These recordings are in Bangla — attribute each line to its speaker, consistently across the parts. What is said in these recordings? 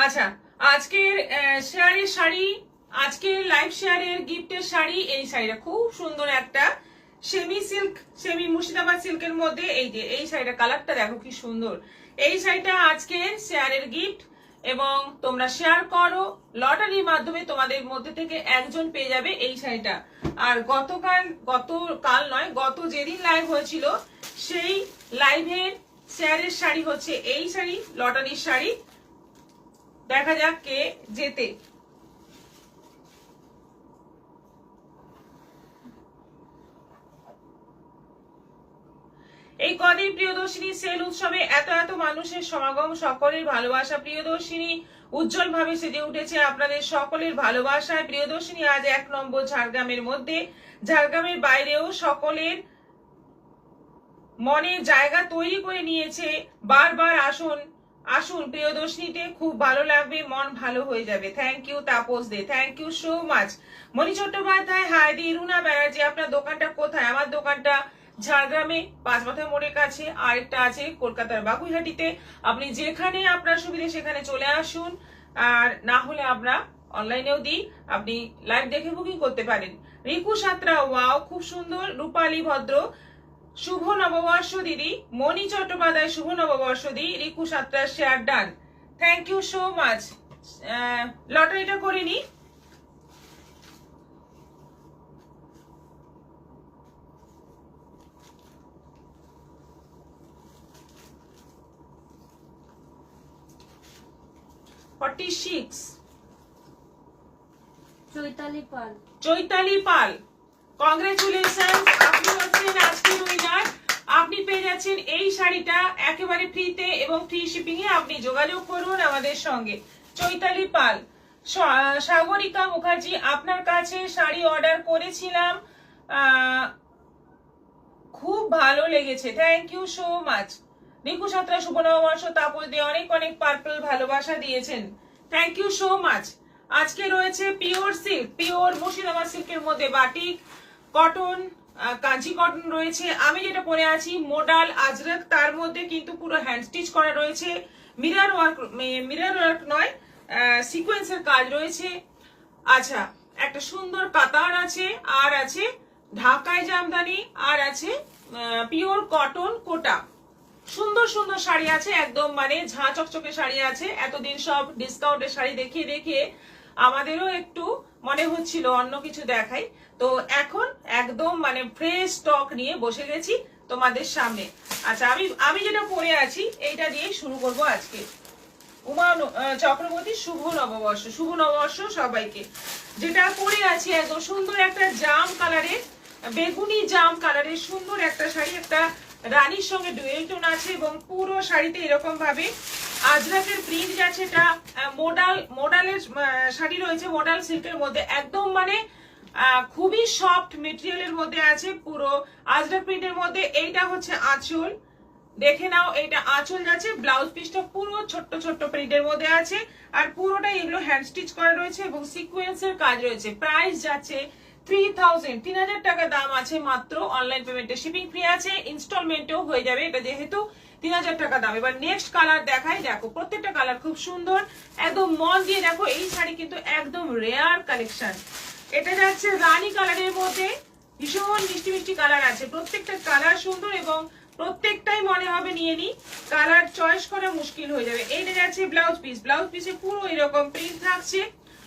Speaker 1: আচ্ছা, আজকের শেয়ারের শাড়ি, আজকের লাইভ শেয়ারের গিফটের শাড়ি, এই শাড়িটা খুব সুন্দর একটা সেমি সিল্ক, সেমি মুর্শিদাবাদ সিল্কের মধ্যে। এই যে এই শাড়িটা কালারটা দেখো কি সুন্দর। এই শাড়িটা আজকের শেয়ারের গিফট এবং তোমরা শেয়ার করো, লটারির মাধ্যমে তোমাদের মধ্যে থেকে একজন পেয়ে যাবে এই শাড়িটা। আর গতকাল নয়, গত যেদিন লাইভ হয়েছিল সেই লাইভের শেয়ারের শাড়ি হচ্ছে এই শাড়ি, লটারির শাড়ি। দেখা যাক কে জেতে। এই কদিন প্রিয়দর্শিনী সেল উৎসবে এত এত মানুষের সমাগম, সকলের ভালোবাসা। প্রিয়দর্শিনী উজ্জ্বল ভাবে সেজে উঠেছে আপনাদের সকলের ভালোবাসায়। প্রিয়দর্শিনী আজ 1 নম্বর ঝাড়গ্রামের মধ্যে, ঝাড়গ্রামের বাইরেও সকলের মনে জায়গা তৈরি করে নিয়েছে। বারবার আসুন আসুন প্রিয়দর্শিনীতে, খুব ভালো লাগবে, মন ভালো হয়ে যাবে। Thank you Tapas De, thank you so much. Moni Chattopadhyay, hi দি। রুনা ব্যানার্জি, আপনার দোকানটা কোথায়? আমার দোকানটা ঝাড়গ্রামে পাঁচমাথা মোড়ের কাছে, আরেকটা আছে কলকাতার বাগুইহাটিতে। আপনি যেখানে আপনার সুবিধে সেখানে চলে আসুন, আর না হলে আমরা অনলাইনেও দিই, আপনি লাইভ দেখে বুকিং করতে পারেন। রিকু সাত্রা, ওয়াও খুব সুন্দর। রূপালী ভদ্র, শুভ নববর্ষ দিদি। মণি চট্টোপাধ্যায়, শুভ নববর্ষ দি। Riku Satra, share done, thank you so much. লটারিটা করে নি।
Speaker 2: চৈতালি পাল।
Speaker 1: চৈতালি পাল, কংগ্রেচুলেশন, আপনি হচ্ছেন আজকের উইনার। আপনি পেয়ে যাচ্ছেন এই শাড়িটা একেবারে ফ্রিতে এবং ফ্রি শিপিং এ। আপনি যোগাযোগ করুন আমাদের সঙ্গে। চৈতালি পাল। সাগরিকা মুখার্জি, আপনার কাছে শাড়ি অর্ডার করেছিলাম, খুব ভালো লেগেছে, thank you so much. Riku সাত্রা, শুভ নববর্ষ। তাপস দিয়ে অনেক অনেক পার্পল ভালোবাসা দিয়েছেন, থ্যাংক ইউ সো মাচ। আজকে রয়েছে পিওর সিল্ক, পিওর মুর্শিদাবাদ সিল্কের মধ্যে বাটিক, কটন, কাঞ্চি কটন রয়েছে। আমি যেটা পরে আছি মোডাল আজরক, তার মধ্যে কিন্তু পুরো হ্যান্ড স্টিচ করা রয়েছে, মিরর ওয়ার্ক নয়, সিকোয়েন্সের কাজ রয়েছে। আচ্ছা, একটা সুন্দর কাতার আছে, আর আছে ঢাকায় জামদানি, আর আছে পিওর কটন কোটা। সুন্দর সুন্দর শাড়ি আছে, একদম মানে ঝাঁ চকচকে শাড়ি আছে। এতদিন সব ডিসকাউন্টের শাড়ি দেখিয়ে দেখিয়ে আমাদেরও একটু মনে হচ্ছিল অন্য কিছু দেখাই, তো এখন একদম মানে ফ্রেশ স্টক নিয়ে বসে গেছি তোমাদের সামনে। আচ্ছা, আমি যেটা পরে আছি এইটা দিয়ে শুরু করব আজকে। উমা চক্রবর্তী, শুভ নববর্ষ। শুভ নববর্ষ সবাইকে। যেটা পরে আছি একদম সুন্দর একটা জাম কালারের, বেগুনি জাম কালারের সুন্দর একটা শাড়ি, একটা রানীর সঙ্গে ডুয়েল টোন আছে এবং পুরো শাড়িতে এরকম ভাবে আজরাকের প্রিন্ট যাচ্ছে। এটা মোডালের শাড়ি রয়েছে, মোডাল সিল্কের মধ্যে, একদম মানে খুবই সফট মেটেরিয়ালের মধ্যে আছে, পুরো আজরাক প্রিন্টের মধ্যে। এইটা হচ্ছে আঁচল, দেখে নাও, এটা আঁচল যাচ্ছে। ব্লাউজ পিসটা পুরো ছোট্ট ছোট্ট প্রিন্টের মধ্যে আছে, আর পুরোটাই এগুলো হ্যান্ড স্টিচ করা রয়েছে এবং সিকোয়েন্সের কাজ রয়েছে। প্রাইস যাচ্ছে 3000 টাকা দাম আছে মাত্র। অনলাইন পেমেন্টে শিপিং ফ্রি আছে, ইনস্টলমেন্টেও হয়ে যাবে এটা যেহেতু 3000 টাকা দাম। এবার নেক্সট কালার দেখাই, দেখো প্রত্যেকটা কালার খুব সুন্দর, একদম মন দিয়ে দেখো। এই শাড়ি কিন্তু একদম রেয়ার কালেকশন। এটা যাচ্ছে রানী কালারের মধ্যে, ভীষণ মিষ্টি মিষ্টি কালার আছে, প্রত্যেকটা কালার সুন্দর এবং প্রত্যেকটাই মনে হবে নিয়ে নি, কালার চয়েস করা মুশকিল হয়ে যাবে। এইটা যাচ্ছে ব্লাউজ পিস, ব্লাউজ পিসে পুরো এরকম প্রিন্ট থাকছে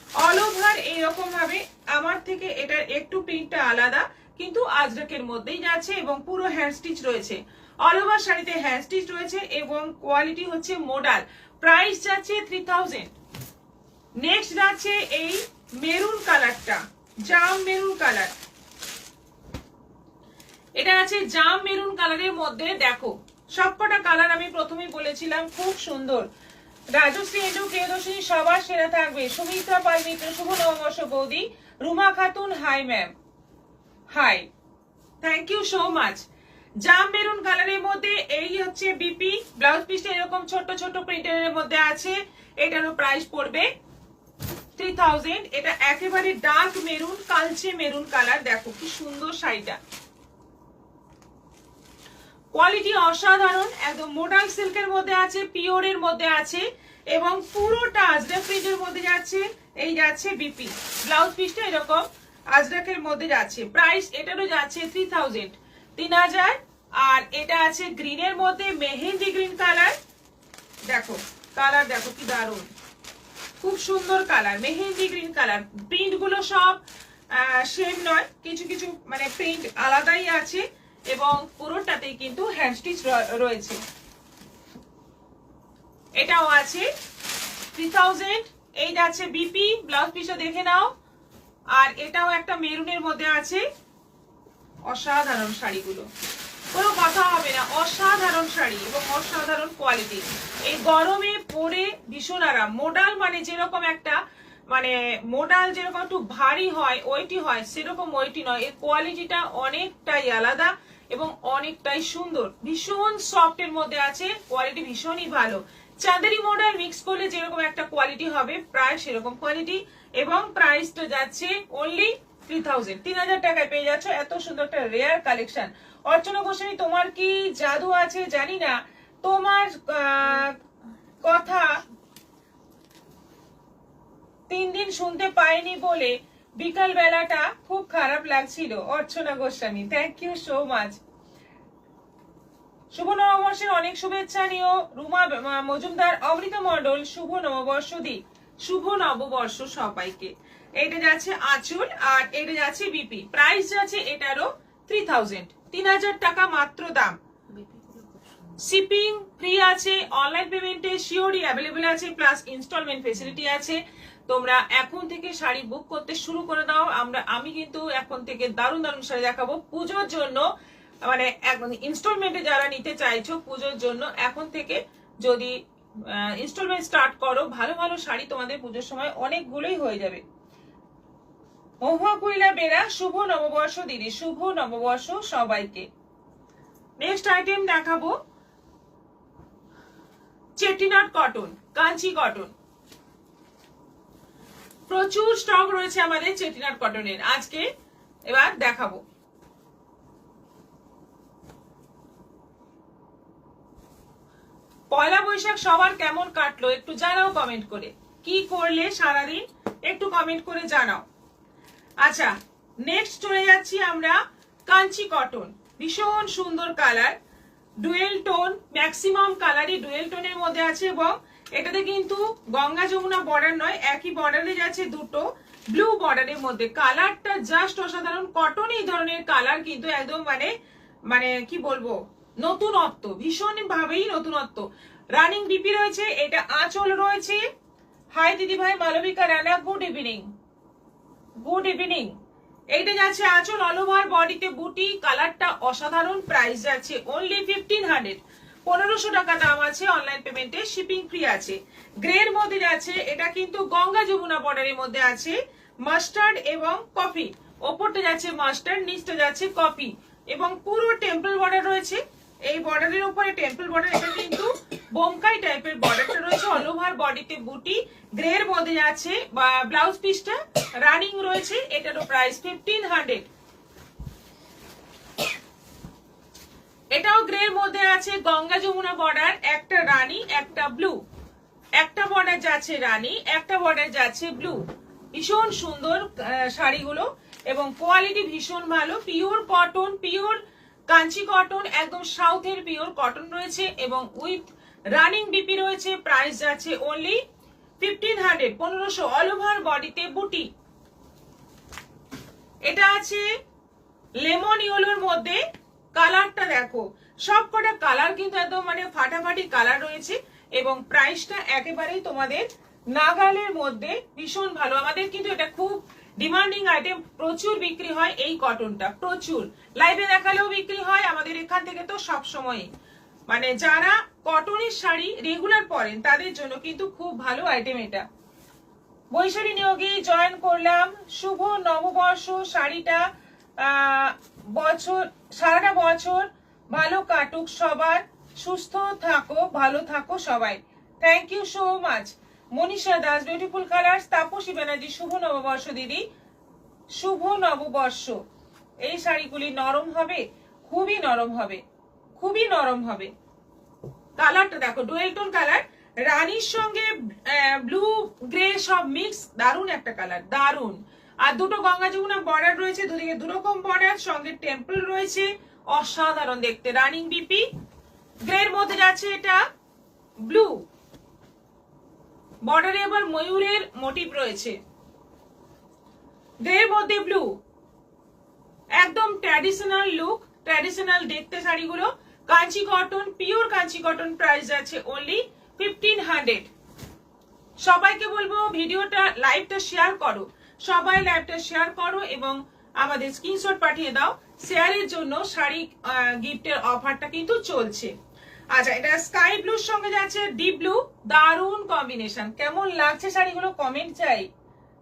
Speaker 1: অল ওভার এইরকম ভাবে। আমার থেকে এটার একটু প্রিন্টটা আলাদা, কিন্তু আজরাকের মধ্যেই যাচ্ছে এবং পুরো হ্যান্ড স্টিচ রয়েছে। অল ওভার শাড়িতে হ্যান্ড স্টিচ রয়েছে এবং কোয়ালিটি হচ্ছে মোডাল। প্রাইস যাচ্ছে 3000। নেক্সট যাচ্ছে এই মেরুন কালারটা, জাম মেরুন কালার। এটা আছে জাম মেরুন কালারের মধ্যে, দেখো সবকটা কালার আমি প্রথমেই বলেছিলাম খুব সুন্দর। রাজশ্রী এন্ডু, প্রিয়দর্শিনী সবার সেরা থাকবে। সুমিত্রা পাল মিত্র, শুভ নববর্ষ বৌদি। Ruma Khatun, hi ma'am, hi, thank you so much. জাম মেরুন কালারের মধ্যে এই হচ্ছে বিপি, ব্লাউজ পিসটা এরকম ছোট ছোট প্রিন্টের মধ্যে আছে। এটারও প্রাইস পড়বে 3000। এটা একেবারে ডার্ক মেরুন, কালচে মেরুন কালার, দেখো কি সুন্দর শাড়িটা। কোয়ালিটি অসাধারণ, একদম মোডাল সিল্কের মধ্যে আছে, পিওরের মধ্যে আছে। এবং পুরোটা আজরাক প্রিন্টের মধ্যে যাচ্ছে। এই যাচ্ছে বিপি, ব্লাউজ পিসটা এরকম আজরাকের মধ্যে যাচ্ছে। প্রাইস এটারও যাচ্ছে 3000, 3000। আর এটা আছে গ্রিনের মধ্যে, মেহেন্দি গ্রিন কালার। দেখো কালার দেখো কি দারুণ, খুব সুন্দর colour, mehndi green colour. Print গুলো সব সেম নয়, কিছু কিছু মানে প্রিন্ট আলাদাই আছে এবং পুরোটাতেই কিন্তু হ্যান্ড স্টিচ রয়েছে। এটাও আছে 3000। এই যাচ্ছে বিপি, ব্লাউজ পিসটা দেখে নাও। আর এটাও একটা মেরুনের মধ্যে আছে। অসাধারণ শাড়িগুলো, কোনো কথা হবে না, অসাধারণ শাড়ি এবং অসাধারণ কোয়ালিটি। এই গরমে পরে ভীষণ আরাম। মোডাল মানে যেরকম একটা মানে মোডাল যেরকম একটু ভারী হয়, ওয়েটি হয়, সেরকম ওয়েটি নয়। এর কোয়ালিটিটা অনেকটাই আলাদা এবং অনেকটাই সুন্দর। ভীষণ সফট এর মধ্যে আছে, কোয়ালিটি ভীষণই ভালো। চাঁদেরি মডেল মিক্স করলে যেরকম একটা কোয়ালিটি হবে, প্রায় সেরকম কোয়ালিটি। এবং প্রাইসটা যাচ্ছে অনলি 3000, 3000 টাকায় পেয়ে যাচ্ছ এত সুন্দর একটা রেয়ার কালেকশন। অর্চনা গোস্বামী, তোমার কি জাদু আছে জানি না, তোমার কথা 3 দিন শুনতে পাইনি বলে বিকাল বেলাটা খুব খারাপ লাগছিল। Archana Goswami, thank you so much. শুভ নববর্ষের অনেক শুভেচ্ছা নিও। রুমা মজুমদার, অমৃতা মণ্ডল, শুভ নববর্ষ দি, শুভ নববর্ষ সবাইকে। এটা যাচ্ছে আঁচল আর এটা যাচ্ছে বিপি। প্রাইস যাচ্ছে এটারও 3000, 3000 টাকা মাত্র দাম। শিপিং ফ্রি আছে, অনলাইন পেমেন্টে শিওরই অ্যাভেলেবল আছে, প্লাস ইনস্টলমেন্ট ফেসিলিটি আছে। তোমরা এখন থেকে শাড়ি বুক করতে শুরু করে দাও। আমি কিন্তু এখন থেকে দারুণ দারুণ শাড়ি দেখাবো পুজোর জন্য। মানে ইনস্টলমেন্টে যারা নিতে চাইছো পুজোর জন্য, এখন থেকে যদি ইনস্টলমেন্ট স্টার্ট করো, ভালো ভালো শাড়ি তোমাদের পুজোর সময় অনেকগুলোই হয়ে যাবে। মহুয়া কুইলা বেরা, শুভ নববর্ষ দিদি, শুভ নববর্ষ সবাইকে। নেক্সট আইটেম দেখাবো চেটিনাট কটন, কাঞ্চি কটন। প্রচুর স্টক রয়েছে আমাদের চেটিনাট কটনের, আজকে এবার দেখাবো। পয়লা বৈশাখ সবার কেমন কাটলো একটু জানাও কমেন্ট করে। কি করলে সারাদিন একটু কমেন্ট করে জানাও। আচ্ছা, নেক্সট চলে যাচ্ছি আমরা কাঞ্চি কটন। ভীষণ সুন্দর কালার, ডুয়েল টোন, ম্যাক্সিমাম কালারই ডুয়েল টোনের মধ্যে আছে। এবং এটাতে কিন্তু গঙ্গা যমুনা বর্ডার নয়, একই বর্ডারে যাচ্ছে দুটো ব্লু বর্ডারের মধ্যে। কালারটা জাস্ট অসাধারণ। কটন এই ধরনের কালার কিন্তু একদম মানে কি বলবো, নতুনত্ব, ভীষণ ভাবেই নতুনত্ব। রানিং বিপি রয়েছে, এটা আঁচল রয়েছে। হাই দিদি ভাই Malabika Rana, good evening, good evening. এইটা যাচ্ছে আঁচল, অল ওভার বডিতে বুটি, কালারটা অসাধারণ। প্রাইস যাচ্ছে অনলি 1500, 1500 টাকা দাম আছে। অনলাইন পেমেন্টে শিপিং ফ্রি আছে। গ্রের মধ্যে যাচ্ছে, এটা কিন্তু গঙ্গা যমুনা বর্ডারের মধ্যে আছে। মাস্টার্ড এবং কফি, ওপরটা যাচ্ছে মাস্টার্ড, নিচটা যাচ্ছে কফি এবং পুরো টেম্পল বর্ডার রয়েছে। এই বর্ডারের উপরে টেম্পল বর্ডার, এটা কিন্তু বোমকাই টাইপের বর্ডারটা রয়েছে। অল ওভার বডিতে বুটি, গ্রের মধ্যে যাচ্ছে ব্লাউজ পিসটা রানিং রয়েছে। এটারও প্রাইস 1500। এটাও গ্রের মধ্যে আছে, গঙ্গা যমুনা বর্ডার, একটা রানী একটা ব্লু। একটা বর্ডার যাচ্ছে রানী, একটা বর্ডার যাচ্ছে ব্লু। ভীষণ সুন্দর শাড়িগুলো এবং কোয়ালিটি ভীষণ ভালো। Pure cotton, pure Kanchi cotton, একদম সাউথের পিওর কটন রয়েছে এবং উইথ রানিং বিপি রয়েছে। প্রাইস যাচ্ছে অনলি 1500, 1500। অল ওভার বডিতে বুটি। এটা আছে লেমন ইয়েলোর মধ্যে, কালারটা দেখো, সব কটা কালার কিন্তু একদম মানে ফাটাফাটি কালার রয়েছে এবং প্রাইসটা একেবারেই তোমাদের নাগালের মধ্যে। ভীষণ ভালো। আমাদের কিন্তু এটা খুব ডিমান্ডিং আইটেম, প্রচুর বিক্রি হয় এই কটনটা, প্রচুর। লাইভে দেখালেও বিক্রি হয়, আমাদের এখান থেকে তো সব সময়। মানে যারা কটনের শাড়ি রেগুলার পরেন তাদের জন্য কিন্তু খুব ভালো আইটেম এটা। বৈশালী নিয়োগে জয়েন করলাম। শুভ নববর্ষ। শাড়িটা সারাটা বছর ভালো কাটুক সবার, সুস্থ থাকো, ভালো থাকো সবাই। Thank you so much. Manisha Das, beautiful colours. Tapasi Banerjee, শুভ নববর্ষ দিদি, শুভ নববর্ষ। এই শাড়িগুলি নরম হবে, খুবই নরম হবে, খুবই নরম হবে। কালারটা দেখো, ডুয়েল টোন কালার, রানীর সঙ্গে ব্লু গ্রে সব মিক্স, দারুন একটা কালার, দারুন। আর দুটো গঙ্গা যমুনা বর্ডার রয়েছে, দুদিকে দুরকম বর্ডার, সঙ্গে টেম্পল রয়েছে, অসাধারণ দেখতে। রানিং বিপি গ্রের মধ্যে যাচ্ছে এটা ব্লু, বর্ডারে আবার ময়ূরের মোটিভ রয়েছে, গ্রের মধ্যে ব্লু, একদম ট্র্যাডিশনাল লুক, ট্র্যাডিশনাল দেখতে শাড়িগুলো। Kanchi cotton, pure Kanchi cotton, price যাচ্ছে অনলি 1500। সবাইকে বলবো ভিডিওটা লাইভটা শেয়ার করো, সবাই লাইভটা শেয়ার করো এবং আমাদের স্ক্রিনশট পাঠিয়ে দাও। শেয়ারের জন্য শাড়ি গিফটের অফারটা কিন্তু চলছে। আচ্ছা, এটা স্কাই ব্লুর সঙ্গে যাচ্ছে ডিপ ব্লু, দারুন কম্বিনেশন। কেমন লাগছে শাড়িগুলো কমেন্ট চাই।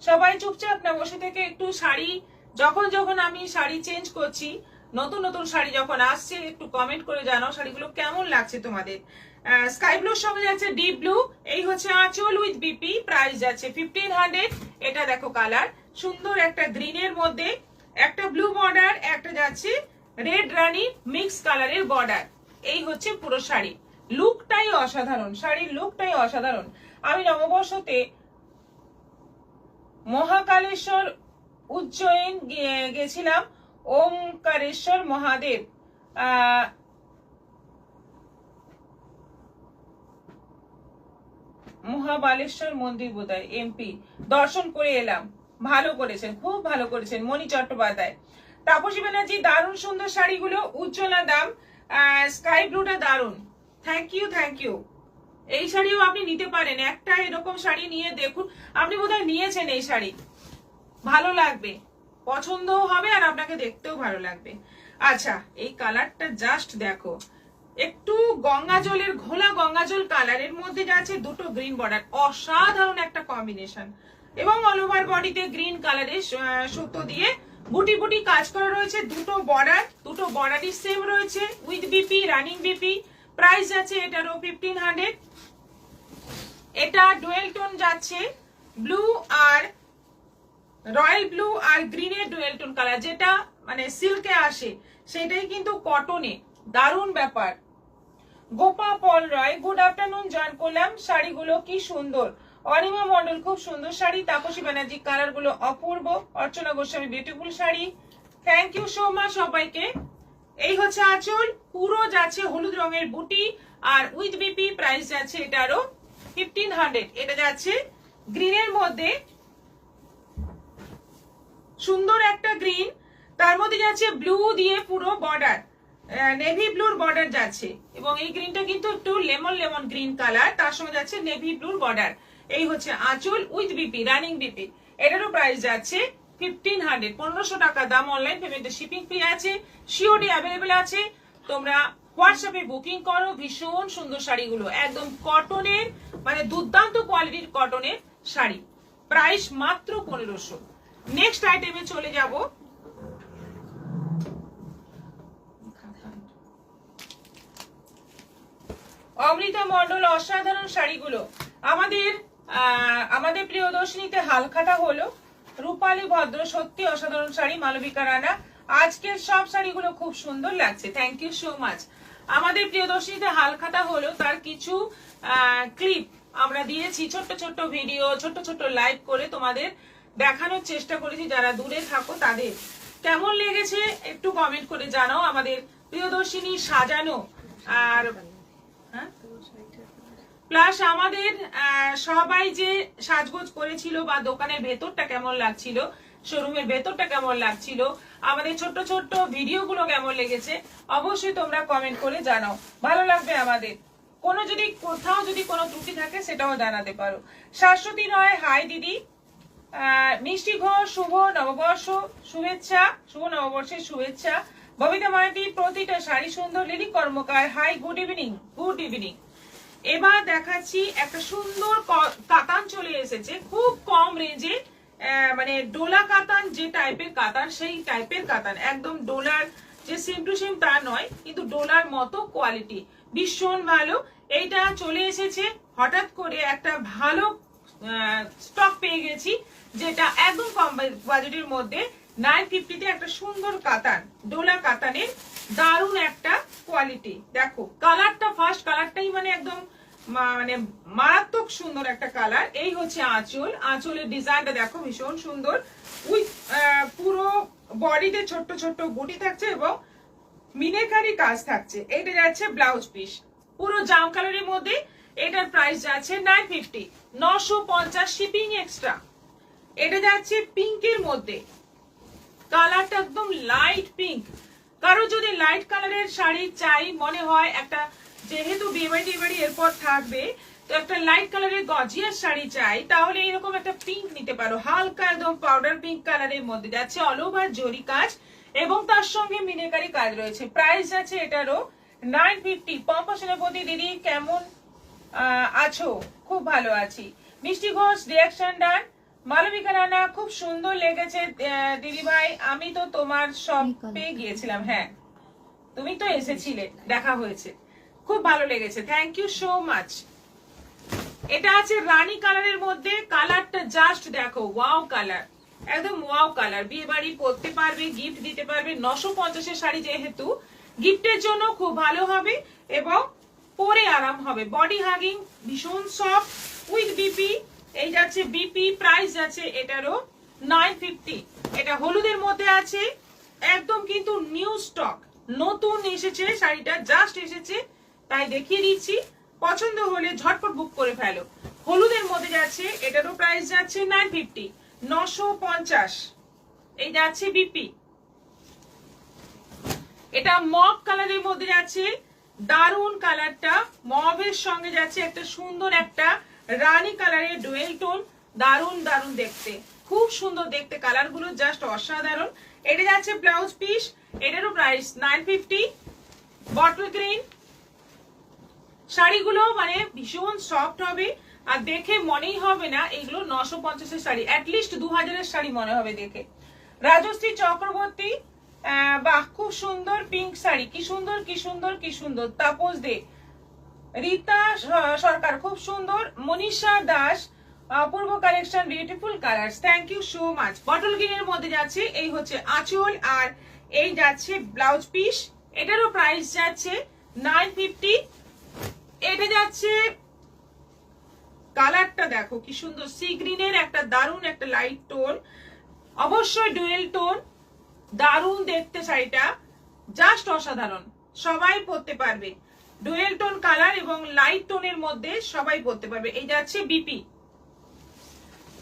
Speaker 1: সবাই চুপচাপ না বসে থেকে একটু শাড়ি, যখন যখন আমি শাড়ি চেঞ্জ করছি, নতুন নতুন শাড়ি যখন আসছে, একটু কমেন্ট করে জানাও শাড়িগুলো কেমন লাগছে তোমাদের। স্কাই ব্লুর সঙ্গে যাচ্ছে ডিপ ব্লু, এই হচ্ছে আঁচল উইথ বিপি, প্রাইস যাচ্ছে 1500। এটা দেখো কালার, সুন্দর একটা গ্রিনের মধ্যে একটা ব্লু বর্ডার, একটা যাচ্ছে রেড রানী মিক্স কালারের বর্ডার। এই হচ্ছে পুরো শাড়ি, লুকটাই অসাধারণ, শাড়ির লুকটাই অসাধারণ। আমি নববর্ষতে মহাকালেশ্বর উজ্জয়ন গেছিলাম, ওমকারেশ্বর মহাদেব মহাবালেশ্বর মন্দির বোধহয় এমপি দর্শন করে এলাম। ভালো করেছেন, খুব ভালো করেছেন মণি চট্টোপাধ্যায়। তাপসী ব্যানার্জি, দারুণ সুন্দর শাড়িগুলো, উজ্জ্বলা দাম, স্কাই ব্লুটা দারুণ। Thank you, thank you. এই শাড়িও আপনি নিতে পারেন, একটা এরকম শাড়ি নিয়ে দেখুন, আপনি বোধহয় নিয়েছেন এই শাড়ি, ভালো লাগবে, পছন্দও হবে আর আপনাকে দেখতেও ভালো লাগবে। আচ্ছা, এই কালারটা জাস্ট দেখো, একটু গঙ্গা জলের ঘোলা গঙ্গা জল কালারের মধ্যে যাচ্ছে দুটো গ্রিন বর্ডার, অসাধারণ একটা কম্বিনেশন। এবং অল ওভার বডিতে গ্রিন কালারের সুতো দিয়ে বুটি বুটি কাজ করা রয়েছে, দুটো বর্ডারই সেম রয়েছে, with BP, running BP. Price যাচ্ছে এটারও 1500। এটা ডুয়েল টোন যাচ্ছে, ব্লু আর রয়্যাল ব্লু আর গ্রিনের ডুয়েল টোন কালার, যেটা মানে সিল্কে আসে সেটাই কিন্তু কটনে, দারুণ ব্যাপার। গোপা পল রয়, গুড আফটারনুন, জয়েন করলাম। শাড়িগুলো কি সুন্দর, অনিমা মন্ডল খুব সুন্দর শাড়ি, তাপসী ব্যানার্জি কালার গুলো অপূর্ব, Archana Goswami beautiful sari, thank you so much সবাইকে। এই হচ্ছে আঁচল, পুরো যাচ্ছে হলুদ রঙের বুটি আর উইথ বিপি, প্রাইস যাচ্ছে এটারও 1500। এটা যাচ্ছে গ্রিনের মধ্যে, সুন্দর একটা গ্রিন, তার মধ্যে যাচ্ছে ব্লু দিয়ে পুরো বর্ডার, নেভি ব্লুর বর্ডার যাচ্ছে, এবং এই গ্রিনটা কিন্তু একটু লেমন লেমন গ্রিন কালার, তার সঙ্গে যাচ্ছে নেভি ব্লুর বর্ডার। এই হচ্ছে আঁচল উইথ বিপি, রানিং বিপি। এটারও প্রাইস যাচ্ছে 1500, 1500 টাকা দাম। অনলাইন পেমেন্টে শিপিং ফ্রি আছে, সিওডি অ্যাভেলেবেল আছে। তোমরা হোয়াটসঅ্যাপে বুকিং করো। ভীষণ সুন্দর শাড়িগুলো, একদম কটনের, মানে দুর্দান্ত কোয়ালিটির কটনের শাড়ি, প্রাইস মাত্র 1500। নেক্সট আইটেমে চলে যাব। অমৃতা মন্ডল, অসাধারণ শাড়িগুলো। আমাদের প্রিয়দর্শিনীতে হালখাতা হলো, রূপালী ভদ্র, সত্যি অসাধারণ শাড়ি, মালবিকা রানা। আজকের সব শাড়িগুলো খুব সুন্দর লাগছে, থ্যাংক ইউ সো মাচ। আমাদের প্রিয়দর্শিনীতে হালখাতা হলো, তার কিছু ক্লিপ আমরা দিয়েছি, ছোট্ট ছোট্ট ভিডিও, ছোট্ট ছোট্ট লাইভ করে তোমাদের দেখানোর চেষ্টা করেছি। যারা দূরে থাকো তাদের কেমন লেগেছে একটু কমেন্ট করে জানাও। আমাদের প্রিয়দর্শিনী সাজানো, আর প্লাস আমাদের সবাই যে সাজগোজ করেছিল, বা দোকানের ভেতরটা কেমন লাগছিল, শোরুমের ভেতরটা কেমন লাগছিল, আমাদের ছোট্ট ছোট্ট ভিডিওগুলো কেমন লেগেছে, অবশ্যই তোমরা কমেন্ট করে জানাও, ভালো লাগবে আমাদের। কোথাও যদি কোনো ত্রুটি থাকে সেটাও জানাতে পারো। শাশ্বতী রয়, হাই দিদি। মিষ্টি ঘোষ, শুভ নববর্ষ শুভেচ্ছা, শুভ নববর্ষের শুভেচ্ছা। ববিতা মাইতি, প্রতিটা শাড়ি সুন্দর। Lili Karmakar, hi, good evening, good evening. এবার দেখাচ্ছি একটা সুন্দর কাতান চলে এসেছে, খুব কম রেঞ্জে, মানে ডোলা কাতান যে টাইপের কাতান, সেই টাইপের কাতান, একদম ডোলার যে সেম টু সেম তা নয়, কিন্তু ডোলার মতো কোয়ালিটি, ভীষণ ভালো। এইটা চলে এসেছে হঠাৎ করে, একটা ভালো স্টক পেয়ে গেছি, যেটা একদম কম বাজেটের মধ্যে 950-তে একটা সুন্দর কাতান, ডোলা কাতানের দারুণ একটা কোয়ালিটি। দেখো কালারটা, ফার্স্ট কালারটাই মানে একদম মানে মারাত্মক সুন্দর একটা কালার। এই হচ্ছে আঁচল, আঁচলের ডিজাইনটা দেখো ভীষণ সুন্দর, উইথ পুরো বডিতে ছোট্ট ছোট্ট বুটি থাকছে এবং মিনেকারি কাজ থাকছে। এটা যাচ্ছে ব্লাউজ পিস পুরো জাম কালারের মধ্যে। এটার প্রাইস যাচ্ছে 950, 950 শিপিং এক্সট্রা। এটা যাচ্ছে পিঙ্কের মধ্যে, কালারটা একদম লাইট পিঙ্ক। কারো যদি লাইট কালারের শাড়ি চাই মনে হয়, একটা যেহেতু বিয়েবাড়ি এরপর থাকবে, তো একটা লাইট কালারের গর্জিয়াস শাড়ি চাই, তাহলে এরকম একটা পিঙ্ক নিতে পারো। হালকা একদম পাউডার পিঙ্ক কালারের মধ্যে যাচ্ছে অল ওভার জরি কাজ এবং তার সঙ্গে মিনেকারি কাজ রয়েছে। প্রাইস আছে এটারও 950। পম্পা সেনাপতি দিদি কেমন আছো? খুব ভালো আছি। মিষ্টি ঘোষ রিয়াকশন ডান। মালবিকা রানা খুব সুন্দর লেগেছে দিদি ভাই, আমি তো তোমার সব পেয়ে গিয়েছিলাম। হ্যাঁ তুমি তো এসেছিলে, দেখা হয়েছে, খুব ভালো লেগেছে, থ্যাংক ইউ সো মাচ। এটা আছে রানী কালারের মধ্যে, কালারটা জাস্ট দেখো, ওয়াও কালার, একদম ওয়াও কালার। বিয়ে বাড়ি পরতে পারবে, গিফট দিতে পারবে। 950 শাড়ি যেহেতু গিফটের জন্য খুব ভালো হবে এবং পরে আরাম হবে। বডি হাগিং, ভীষণ সফট, উইথ বিপি। এই যাচ্ছে বিপি, প্রাইস যাচ্ছে এটারও 950। এটা হলুদের মধ্যে আছে, একদম কিন্তু নিউ স্টক, নতুন এসেছে শাড়িটা, জাস্ট এসেছে তাই দেখিয়ে দিচ্ছি। পছন্দ হলে ঝটপট বুক করে ফেলো। হলুদের মধ্যে যাচ্ছে, এটারও প্রাইস যাচ্ছে 950, 950। এই যাচ্ছে বিপি। এটা মভ কালারের মধ্যে যাচ্ছে, দারুন কালারটা, মভের সঙ্গে যাচ্ছে একটা সুন্দর একটা রানী কালারের ডুয়েল টোন, দারুন দারুন দেখতে, খুব সুন্দর দেখতে, কালার গুলো জাস্ট অসাধারণ। এটা যাচ্ছে ব্লাউজ পিস, এটারও প্রাইস 950। বটল গ্রিন শাড়িগুলো মানে ভীষণ সফট হবে, আর দেখে মনেই হবে না এগুলো 950 শাড়ি, অ্যাটলিস্ট 2000 শাড়ি মনে হবে দেখে। রাজশ্রী চক্রবর্তী, বাহ খুব সুন্দর পিঙ্ক শাড়ি, কি সুন্দর কি সুন্দর কি সুন্দর। তাপস দে, রীতা সরকার খুব সুন্দর। মনীষা দাস, অপূর্ব collection, beautiful colours, thank you so much. Bottle গ্রিনের মধ্যে যাচ্ছে, এই হচ্ছে আঁচল আর এই যাচ্ছে ব্লাউজ পিস, এটারও প্রাইস যাচ্ছে 950। এটা যাচ্ছে, কালারটা দেখো কি সুন্দর, সি গ্রিনের একটা দারুন একটা লাইট টোন, অবশ্যই ডুয়েল টোন, দারুন দেখতে শাড়িটা, জাস্ট অসাধারণ, সবাই পরতে পারবে। ডুয়েল টোন কালার এবং লাইট টোনের মধ্যে সবাই পরতে পারবে। এই যাচ্ছে বিপি।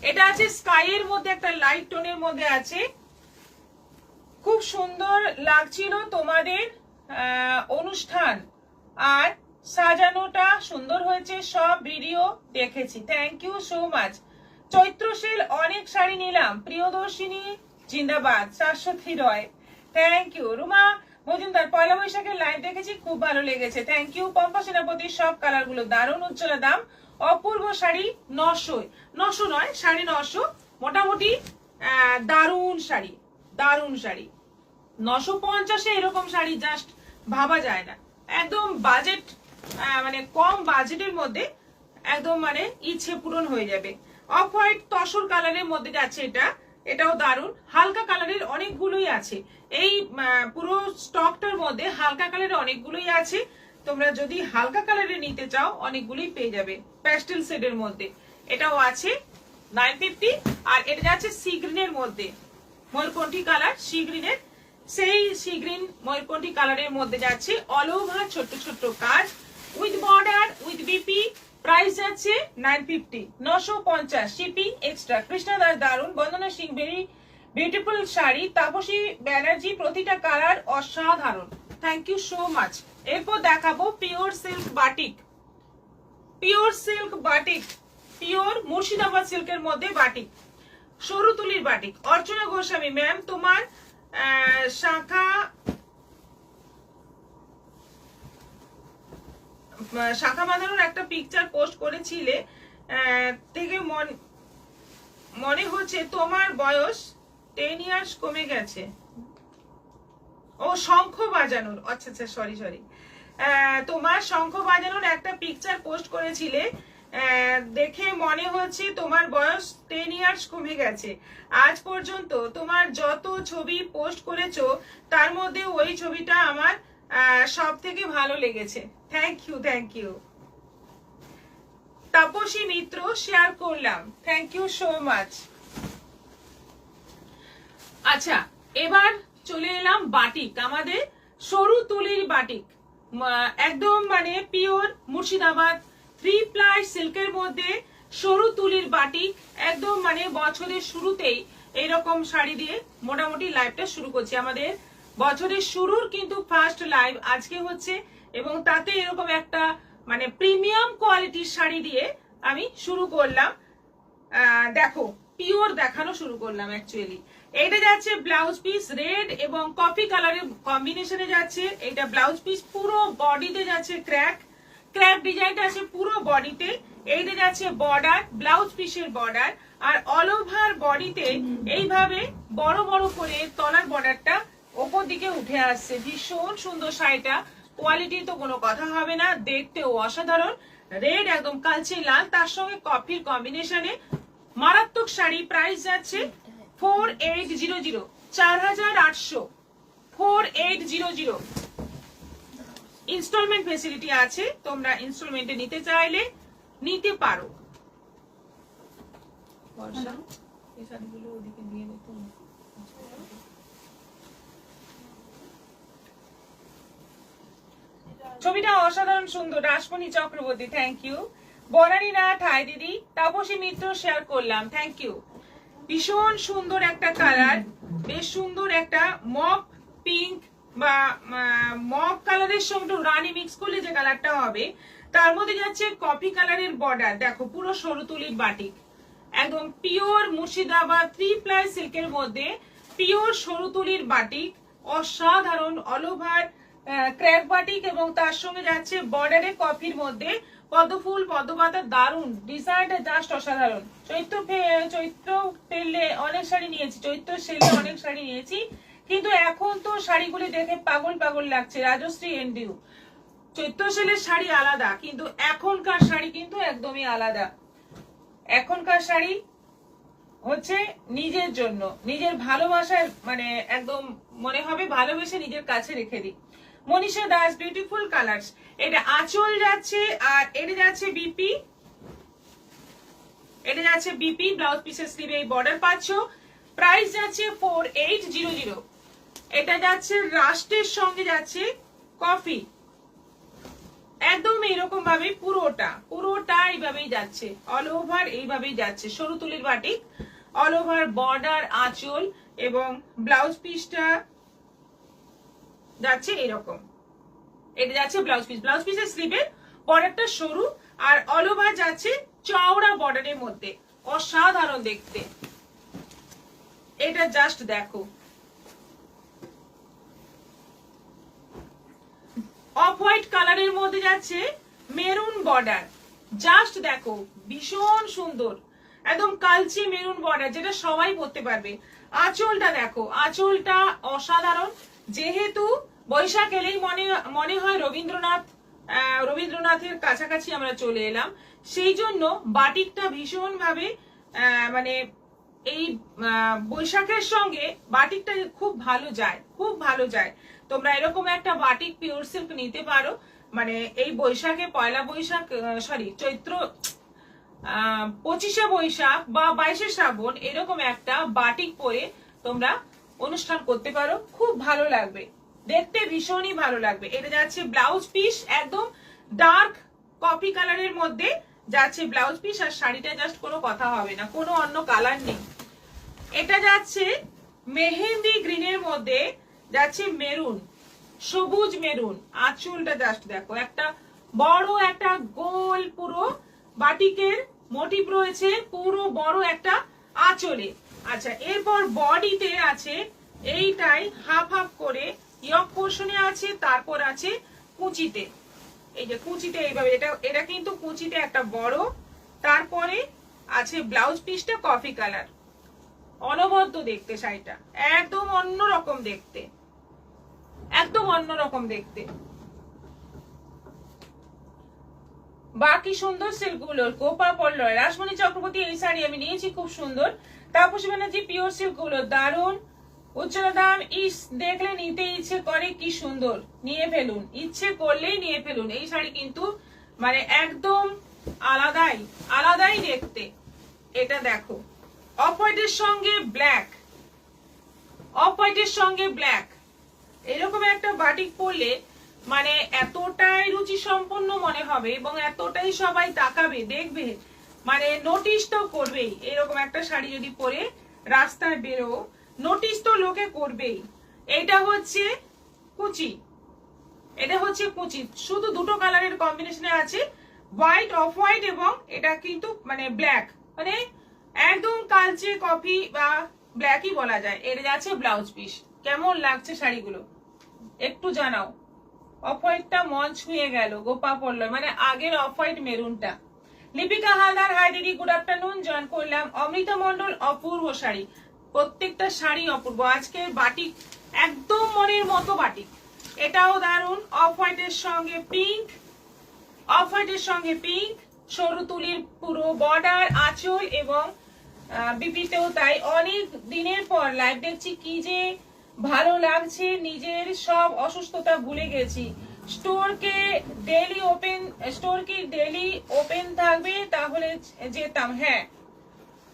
Speaker 1: এটা আছে স্কাইয়ের মধ্যে একটা লাইট টোনের মধ্যে আছে, খুব সুন্দর লাগছিল তোমাদের অনুষ্ঠান আর সাজানোটা সুন্দর হয়েছে, সব ভিডিও দেখেছি, থ্যাংক ইউ সো মাচ। চৈত্রশীল অনেক শাড়ি নিলাম, প্রিয়দর্শিনী জিন্দাবাদ, শাশ্বতী রয়, থ্যাংক ইউ। রুমা মজুমদার, পয়লা বৈশাখের লাইভ দেখেছি, খুব ভালো লেগেছে, থ্যাংক ইউ। পম্পা সেনাপতির সব কালার গুলো দারুণ, উজ্জ্বলা দাম, অপূর্ব শাড়ি 900 নয় 950, মোটামুটি দারুণ শাড়ি, দারুণ শাড়ি। 950 এরকম শাড়ি জাস্ট ভাবা যায় না, একদম বাজেট, মানে কম বাজেটের মধ্যে একদম মানে ইচ্ছে পূরণ হয়ে যাবে। অফ হোয়াইট তসর কালারের মধ্যে যাচ্ছে এটা, এটাও দারুণ। হালকা কালারের অনেকগুলোই আছে, এই পুরো স্টকটার মধ্যে হালকা কালারের অনেকগুলোই আছে, তোমরা যদি হালকা কালারের নিতে চাও অনেকগুলোই পেয়ে যাবে। প্যাস্টেল শেডের মধ্যে এটাও আছে 950। আর এটা যাচ্ছে সি গ্রিনের মধ্যে, ময়ূরকণ্ঠী কালার, সি গ্রিনের, সেই সি গ্রিন ময়ূরকণ্ঠী কালারের মধ্যে যাচ্ছে অল ওভার ছোট্ট ছোট্ট কাজ, with border, with BP, price যাচ্ছে 950, 950 শিপিং এক্সট্রা। কৃষ্ণা দাস দারুন, বন্দনা সিং ভেরি বিউটিফুল শাড়ি, তাপসী ব্যানার্জি প্রতিটা কালার অসাধারণ, থ্যাংক ইউ সো মাচ। এরপর দেখাবো pure silk batik, pure silk batik, pure Murshidabad সিল্কের মধ্যে বাটিক, সরু তুলির বাটিক। অর্চনা গোস্বামী ম্যাম, তোমার শাখা বাঁধানোর একটা পিকচার পোস্ট করেছিলে, থেকে মনে হচ্ছে তোমার বয়স 10 ইয়ার্স কমে গেছে। ও শঙ্খ বাজানোর, আচ্ছা আচ্ছা, সরি সরি, তোমার শঙ্খ বাজানোর একটা পিকচার পোস্ট করেছিলে, দেখে মনে হচ্ছে তোমার বয়স 10 ইয়ার্স কমে গেছে। আজ পর্যন্ত তোমার যত ছবি পোস্ট করেছো তার মধ্যে ওই ছবিটা আমার সব থেকে ভালো লেগেছে, thank you thank you. Tapasi Mitra share করলাম, থ্যাংক ইউ সো মাচ। আচ্ছা, এবার চলে এলাম বাটিক, আমাদের সরু তুলির বাটিক, একদম মানে পিওর মুর্শিদাবাদ 3 প্লাই সিল্কের মধ্যে সরু তুলির বাটিক, একদম মানে বছরের শুরুতেই এইরকম শাড়ি দিয়ে মোটামুটি লাইভটা শুরু করছি। আমাদের বছরের শুরুর কিন্তু ফার্স্ট লাইভ আজকে হচ্ছে, এবং তাতে এরকম একটা মানে প্রিমিয়াম কোয়ালিটির শাড়ি দিয়ে আমি শুরু করলাম। দেখো পিওর দেখানো শুরু করলাম অ্যাকচুয়ালি। এইটা যাচ্ছে ব্লাউজ পিস রেড এবং কফি কালারের কম্বিনেশনে যাচ্ছে। এটা ব্লাউজ পিস, পুরো বডিতে যাচ্ছে ক্র্যাক ডিজাইনটা আছে পুরো বডিতে। এইটা যাচ্ছে বর্ডার, ব্লাউজ পিসের বর্ডার, আর অল ওভার বডিতে এইভাবে বড় বড় করে তলার বর্ডারটা ওপর দিকে উঠে আসছে। ভীষণ সুন্দর শাড়িটা, কোয়ালিটি তো কোনো কথা হবে না, দেখতেও অসাধারণ। রেড একদম কালচে লাল, তার সঙ্গে কফির কম্বিনেশনে মারাত্মক শাড়ি। প্রাইস যাচ্ছে 4800, 4800, 4800। ইনস্টলমেন্ট ফেসিলিটি আছে, তোমরা ইনস্টলমেন্টে নিতে চাইলে নিতে পারো। ছবিটা অসাধারণ সুন্দর। Rasmani Chakraborty, thank you. Banani Nath, hi দিদি। তাপসী মিত্র শেয়ার করলাম, থ্যাংক ইউ। ভীষণ সুন্দর একটা কালার, বেশ সুন্দর একটা মপ পিঙ্ক বা মপ কালারের সঙ্গে রানী মিক্স করলে যে কালারটা হবে, তার মধ্যে যাচ্ছে কফি কালারের বর্ডার। দেখো পুরো সরু তুলির বাটিক, একদম পিওর মুর্শিদাবাদ 3 প্লাই সিল্কের মধ্যে পিওর সরু তুলির বাটিক, অসাধারণ অল ওভার ক্র্যাক বাটিক, এবং তার সঙ্গে যাচ্ছে বর্ডারে কফির মধ্যে পদ্মফুল পদ্মপাতা। দারুন ডিজাইনটা, জাস্ট অসাধারণ। চৈত্র ফেললে অনেক শাড়ি নিয়েছি, চৈত্র সেলে অনেক শাড়ি নিয়েছি, কিন্তু এখন তো শাড়িগুলি দেখে পাগল পাগল লাগছে। রাজশ্রী এনডিউ, চৈত্র সেলের শাড়ি আলাদা, কিন্তু এখনকার শাড়ি কিন্তু একদমই আলাদা। এখনকার শাড়ি হচ্ছে নিজের জন্য, নিজের ভালোবাসার, মানে একদম মনে হবে ভালোবেসে নিজের কাছে রেখে দিই। Manisha Das, beautiful colours. এটা আঁচল যাচ্ছে, আর এটা যাচ্ছে বিপি, এটা যাচ্ছে বিপি, ব্লাউজ পিসের স্লিভে এই বর্ডার পাচ্ছ। প্রাইস যাচ্ছে 4800। এটা যাচ্ছে রাস্টের সঙ্গে যাচ্ছে কফি, একদম এইরকম ভাবে পুরোটা এইভাবেই যাচ্ছে, অল ওভার এইভাবেই যাচ্ছে। সরু তুলির বাটিক, অল ওভার বর্ডার, আঁচল এবং ব্লাউজ পিসটা যাচ্ছে এরকম। এটা যাচ্ছে ব্লাউজ পিস, ব্লাউজ পিসের স্লিভের বর্ডারটা সরু, আর অল ওভার যাচ্ছে চওড়া বর্ডারের মধ্যে, অসাধারণ দেখতে। এটা জাস্ট দেখো, অফ হোয়াইট কালারের মধ্যে যাচ্ছে মেরুন বর্ডার, জাস্ট দেখো ভীষণ সুন্দর, একদম কালচে মেরুন বর্ডার, যেটা সবাই পরতে পারবে। আঁচলটা দেখো, আঁচলটা অসাধারণ। যেহেতু বৈশাখ এলেই মনে হয় রবীন্দ্রনাথের কাছাকাছি আমরা চলে এলাম, সেই জন্য বাটিকটা ভীষণ ভাবে মানে এই বৈশাখের সঙ্গে বাটিকটা খুব ভালো যায়, খুব ভালো যায়। তোমরা এরকম একটা বাটিক পিওর সিল্ক নিতে পারো, মানে এই বৈশাখে পয়লা বৈশাখ, সরি চৈত্র 25শে বৈশাখ বা 22শে শ্রাবণ, এরকম একটা বাটিক পরে তোমরা অনুষ্ঠান করতে পারো, খুব ভালো লাগবে দেখতে, ভীষণই ভালো লাগবে। এটা যাচ্ছে ব্লাউজ পিস, একদম ডার্ক কফি কালারের মধ্যে যাচ্ছে ব্লাউজ পিস, আর শাড়িটা জাস্ট কোনো কথা হবে না, কোনো অন্য কালার নেই। এটা যাচ্ছে মেহেন্দি গ্রিনের মধ্যে যাচ্ছে মেরুন, সবুজ মেরুন। আঁচলটা জাস্ট দেখো, একটা বড় একটা গোল পুরো বাটিকের মোটিভ রয়েছে, পুরো বড় একটা আঁচলে। আচ্ছা, এরপর বডিতে আছে এইটাই হাফ হাফ করে, ইয়ক পোর্শনে আছে, তারপর আছে কুচিতে, এই যে কুচিতে এইভাবে, এটা কিন্তু কুচিতে একটা বড়, তারপরে আছে ব্লাউজ পিসটা কফি কালার। অনবদ্য দেখতে শাড়িটা, একদম অন্যরকম দেখতে, একদম অন্যরকম দেখতে। বাকি সুন্দর সিল্কগুলোর কোপা পড়লো। রাসমণি চক্রবর্তী, এই শাড়ি আমি নিয়েছি, খুব সুন্দর। তাপসী ব্যানার্জি, পিওর সিল্কগুলো দারুন, উচ্চতা দাম, ইস দেখলে নিতে ইচ্ছে করে, কি সুন্দর, নিয়ে ফেলুন, ইচ্ছে করলেই নিয়ে ফেলুন। এই শাড়ি কিন্তু মানে একদম আলাদাই আলাদাই দেখতে। এটা দেখো অফ হোয়াইটের সঙ্গে ব্ল্যাক, অফ হোয়াইটের সঙ্গে ব্ল্যাক, এরকম একটা বাটিক পরলে মানে এতটাই রুচি সম্পন্ন মনে হবে এবং এতটাই সবাই তাকাবে, দেখবে, মানে নোটিশ তো করবেই। এরকম একটা শাড়ি যদি পরে রাস্তায় বেরো, নোটিশ তো লোকে করবেই। এটা হচ্ছে কুচি, এটা হচ্ছে কুচি, শুধু দুটো কালারের কম্বিনেশনে আছে, হোয়াইট, অফ হোয়াইট এবং এটা কিন্তু মানে ব্ল্যাক, মানে একদম কালচে কফি বা ব্ল্যাকই বলা যায়। এটা যাচ্ছে ব্লাউজ পিস। কেমন লাগছে শাড়িগুলো একটু জানাও। অফ হোয়াইটটা মন ছুঁয়ে গেল, গোপা পড়লো, মানে আগের অফ হোয়াইট মেরুনটা। লিপিকা হালদার, হাই দিদি, গুড আফটারনুন, জয়েন করলাম। অমৃতা মন্ডল, অপূর্ব শাড়ি, প্রত্যেকটা শাড়ি অপূর্ব। আজকের বাটিক একদম মনের মতো বাটিক। এটাও দারুন, অফ হোয়াইটের সঙ্গে পিঙ্ক, অফ হোয়াইটের সঙ্গে পিঙ্ক, সরু তুলির পুরো বর্ডার, আঁচল এবং বিপিতেও তাই। অনেক দিনের পর লাইভ দেখছি, কি যে ভালো লাগছে, নিজের সব অসুস্থতা ভুলে গেছি। স্টোর কি ডেইলি ওপেন থাকবে? তাহলে যেতাম। হ্যাঁ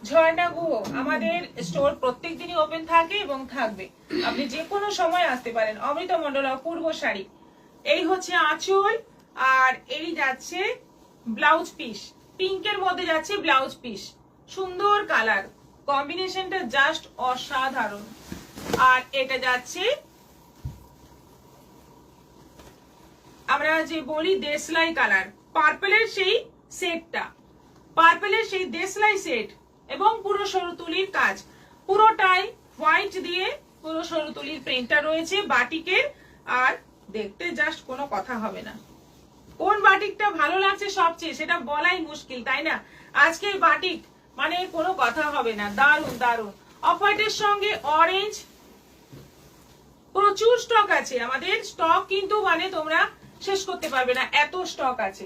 Speaker 1: ঝর্ণা গুহ, আমাদের স্টোর প্রত্যেক দিনই ওপেন থাকে এবং থাকবে, আপনি যে কোনো সময় আসতে পারেন। অমৃতা মন্ডল, অপূর্ব শাড়ি। এই হচ্ছে আঁচল আর এই যাচ্ছে ব্লাউজ পিস, পিঙ্কের মধ্যে যাচ্ছে ব্লাউজ পিস। সুন্দর কালার কম্বিনেশনটা, জাস্ট অসাধারণ। আর এটা যাচ্ছে আমরা যে বলি দেশলাই কালার, পার্পেলের সেই সেটটা, পার্পেলের সেই দেশলাই সেট এবং পুরো সরু তুলির কাজ, পুরোটাই হোয়াইট দিয়ে পুরো সরু তুলির প্রিন্টটা রয়েছে বাটিকের। আর দেখতে জাস্ট কোনো কথা হবে না। কোন বাটিকটা ভালো লাগছে সবচেয়ে সেটা বলাই মুশকিল, তাই না? আজকের বাটিক মানে কোনো কথা হবে না, দারুন দারুন। অফ হোয়াইটের সঙ্গে অরেঞ্জ, প্রচুর স্টক আছে আমাদের, স্টক কিন্তু মানে তোমরা শেষ করতে পারবে না, এত স্টক আছে।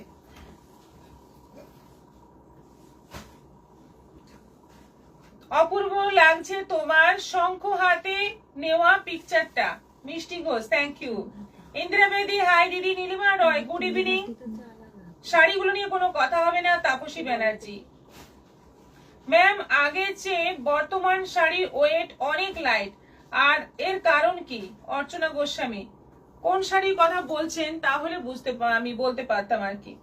Speaker 1: অপূর্ব লাগছে তোমার শঙ্খ হাতে নেওয়া পিকচারটা, মিষ্টি ঘোষ, থ্যাংক ইউ। ইন্দিরা বেদি, হাই দিদি। নীলিমা রয়, গুড ইভিনিং। শাড়িগুলো নিয়ে কোনো কথা হবে না। তাপসী ব্যানার্জি, ম্যাম আগের চেয়ে বর্তমান শাড়ির ওয়েট অনেক লাইট, আর এর কারণ কি? অর্চনা গোস্বামী, কোন শাড়ির কথা বলছেন তাহলে আমি বলতে পারতাম আর কি।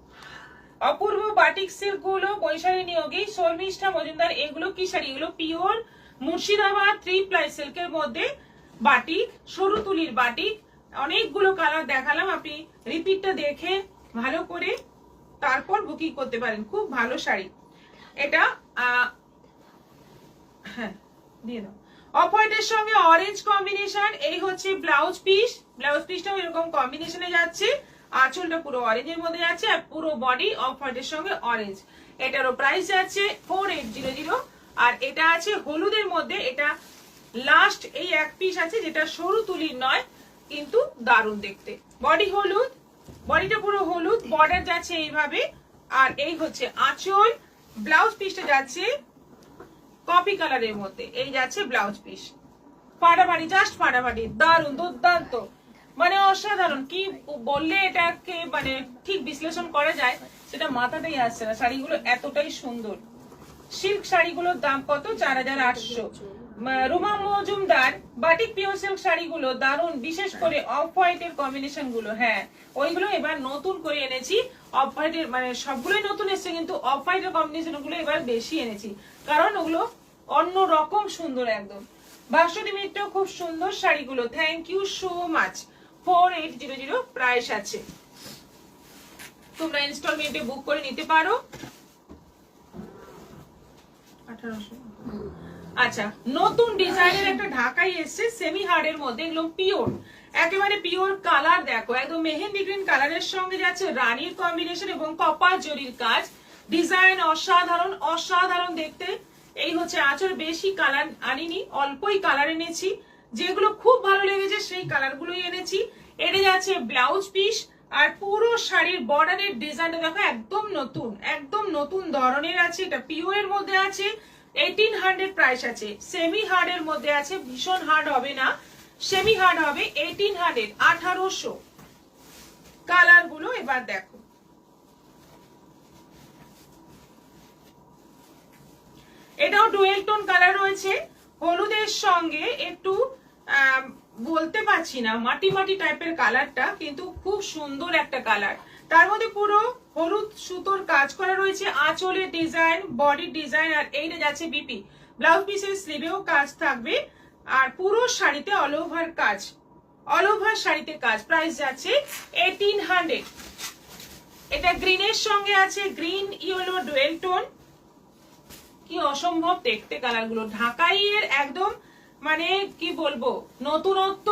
Speaker 1: অপূর্ব বাটিক সিল্ক গুলো বৈশালী নিয়োগী, শর্মিষ্ঠা মজুমদার, এগুলো কি শাড়ি? এগুলো পিওর মুর্শিদাবাদ 3 ply সিল্কের মধ্যে বাটিক, সরু তুলির বাটিক। অনেকগুলো কালার দেখালাম, আপনি রিপিটটা দেখে ভালো করে তারপর বুকিং করতে পারেন। খুব ভালো শাড়ি এটা। হ্যাঁ দিয়ে দাও। অফ হোয়াইটের সঙ্গে অরেঞ্জ কম্বিনেশন, এই হচ্ছে ব্লাউজ পিস, ব্লাউজ পিসটাও এরকম কম্বিনেশনে যাচ্ছে, আঁচলটা পুরো অরেঞ্জের মধ্যে যাচ্ছে আর পুরো বডি অফ হোয়াইটের সঙ্গে অরেঞ্জ। এটারও প্রাইস যাচ্ছে 4800। আর এটা আছে হলুদের মধ্যে, এটা লাস্ট এই এক পিস আছে যেটা সরু তুলির নয় কিন্তু দারুণ দেখতে। বডি হলুদ, বডিটা পুরো হলুদ, বর্ডার যাচ্ছে এইভাবে। আর এই হচ্ছে আঁচল, ব্লাউজ পিসটা যাচ্ছে কপি কালারের মধ্যে, এই যাচ্ছে ব্লাউজ পিস। ফাটাফাটি, জাস্ট ফাটাফাটি, দারুণ, দুর্দান্ত, মানে অসাধারণ। কি বললে এটাকে মানে ঠিক বিশ্লেষণ করা যায় সেটা মাথাতেই আসছে না। শাড়িগুলো এতটাই সুন্দর। সিল্ক শাড়িগুলোর দাম কত? 4800। Ruma Majumdar, batik pure silk শাড়িগুলো দারুণ, বিশেষ করে অফ হোয়াইটের কম্বিনেশন গুলো। হ্যাঁ ওইগুলো এবার নতুন করে এনেছি, অফ হোয়াইটের মানে সবগুলোই নতুন এসছে কিন্তু অফ হোয়াইটের কম্বিনেশন গুলো এবার বেশি এনেছি, কারণ ওগুলো অন্য রকম সুন্দর একদম। ভাস্বতী মিত্র, খুব সুন্দর শাড়িগুলো, thank you so much. 4800 price আছে, তোমরা ইনস্টলমেন্টে বুক করে নিতে পারো। 1800। আচ্ছা, নতুন ডিজাইনের একটা ঢাকাই এসছে সেমি হার্ডের মধ্যে, এগুলো পিওর, একেবারে পিওর কালার। দেখো একদম মেহেন্দি গ্রিন কালারের সঙ্গে যাচ্ছে রানীর কম্বিনেশন এবং কপার জরির কাজ। ডিজাইন অসাধারণ, অসাধারণ দেখতে। এই হচ্ছে আঁচল, বেশি কালার আনিনি, অল্পই কালার এনেছি, যেগুলো খুব ভালো লেগেছে সেই কালারগুলোই এনেছি। এটা যাচ্ছে ব্লাউজ পিস আর পুরো শাড়ির বর্ডারের ডিজাইনটা দেখো একদম নতুন, একদম নতুন ধরনের আছে। এটা পিওরের মধ্যে আছে, 1800 প্রাইস আছে। সেমি হার্ড এর মধ্যে আছে, ভীষণ হার্ড হবে না, সেমি হার্ড হবে। 1800, 1800। কালার গুলো এবার দেখো, এটাও ডুয়েল টোন কালার রয়েছে, হলুদের সঙ্গে একটু বলতে পারছি না মাটি মাটি টাইপের কালারটা, কিন্তু খুব সুন্দর একটা কালার। তার মধ্যে পুরো হলুদ সুতোর কাজ করা রয়েছে, আঁচলের ডিজাইন, বডির ডিজাইন, আর এইটা যাচ্ছে বিপি। ব্লাউজ পিসের স্লিভেও কাজ থাকবে, আর পুরো শাড়িতে অল ওভার কাজ, অল ওভার শাড়িতে কাজ। প্রাইস যাচ্ছে 1800। এটা গ্রিনের সঙ্গে আছে গ্রিন ইয়েলো ডুয়েল টোন, কি অসম্ভব দেখতে কালার গুলো। ঢাকাইয়ের একদম মানে কি বলবো নতুনত্ব,